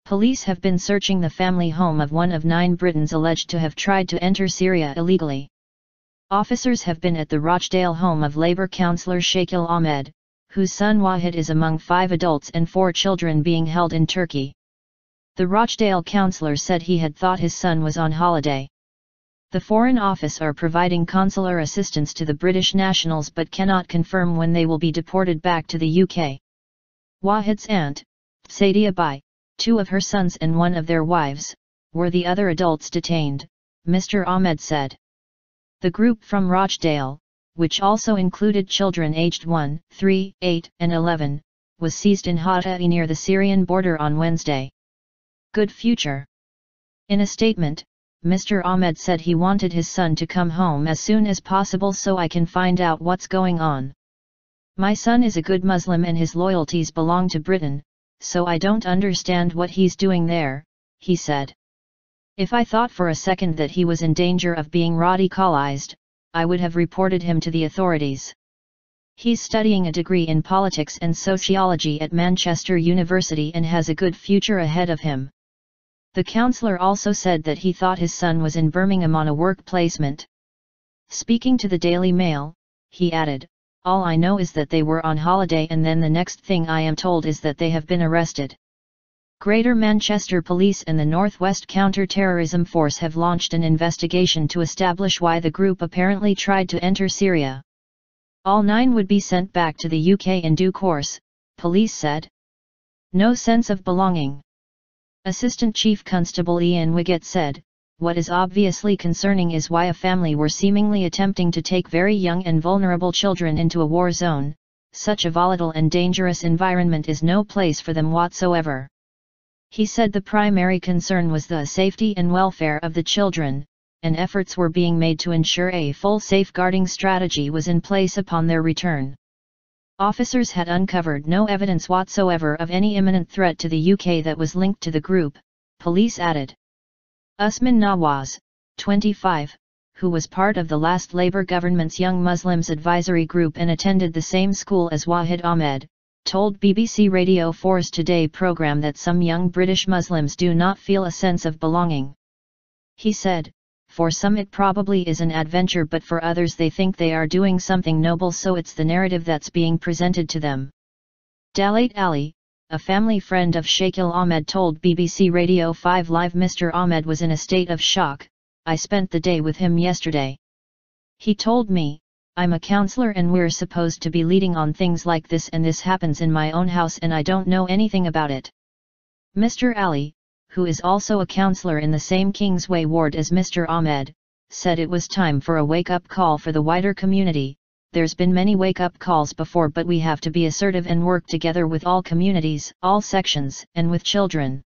Police have been searching the family home of one of 9 Britons alleged to have tried to enter Syria illegally. Officers have been at the Rochdale home of Labour councillor Shakil Ahmed, whose son Waheed is among 5 adults and 4 children being held in Turkey. The Rochdale councillor said he had thought his son was on holiday. The Foreign Office are providing consular assistance to the British nationals but cannot confirm when they will be deported back to the UK. Waheed's aunt, Zadia Bi, 2 of her sons and 1 of their wives, were the other adults detained, Mr. Ahmed said. The group from Rochdale, which also included children aged 1, 3, 8, and 11, was seized in Hatay near the Syrian border on Wednesday. Good future. In a statement, Mr. Ahmed said he wanted his son to come home as soon as possible so I can find out what's going on. My son is a good Muslim and his loyalties belong to Britain, so I don't understand what he's doing there, he said. If I thought for a second that he was in danger of being radicalized, I would have reported him to the authorities. He's studying a degree in politics and sociology at Manchester University and has a good future ahead of him. The councillor also said that he thought his son was in Birmingham on a work placement. Speaking to the Daily Mail, he added, "All I know is that they were on holiday and then the next thing I am told is that they have been arrested." Greater Manchester Police and the North West Counter-Terrorism Force have launched an investigation to establish why the group apparently tried to enter Syria. All 9 would be sent back to the UK in due course, police said. No sense of belonging. Assistant Chief Constable Ian Wiggett said, "What is obviously concerning is why a family were seemingly attempting to take very young and vulnerable children into a war zone. Such a volatile and dangerous environment is no place for them whatsoever." He said the primary concern was the safety and welfare of the children, and efforts were being made to ensure a full safeguarding strategy was in place upon their return. Officers had uncovered no evidence whatsoever of any imminent threat to the UK that was linked to the group, police added. Usman Nawaz, 25, who was part of the last Labour government's Young Muslims Advisory Group and attended the same school as Waheed Ahmed, told BBC Radio 4's Today programme that some young British Muslims do not feel a sense of belonging. He said, "For some it probably is an adventure but for others they think they are doing something noble so it's the narrative that's being presented to them." Dalit Ali, a family friend of Shakil Ahmed told BBC Radio 5 Live Mr. Ahmed was in a state of shock. "I spent the day with him yesterday. He told me, I'm a councillor and we're supposed to be leading on things like this and this happens in my own house and I don't know anything about it." Mr. Ali, who is also a councillor in the same Kingsway ward as Mr. Ahmed, said it was time for a wake-up call for the wider community. "There's been many wake-up calls before but we have to be assertive and work together with all communities, all sections, and with children."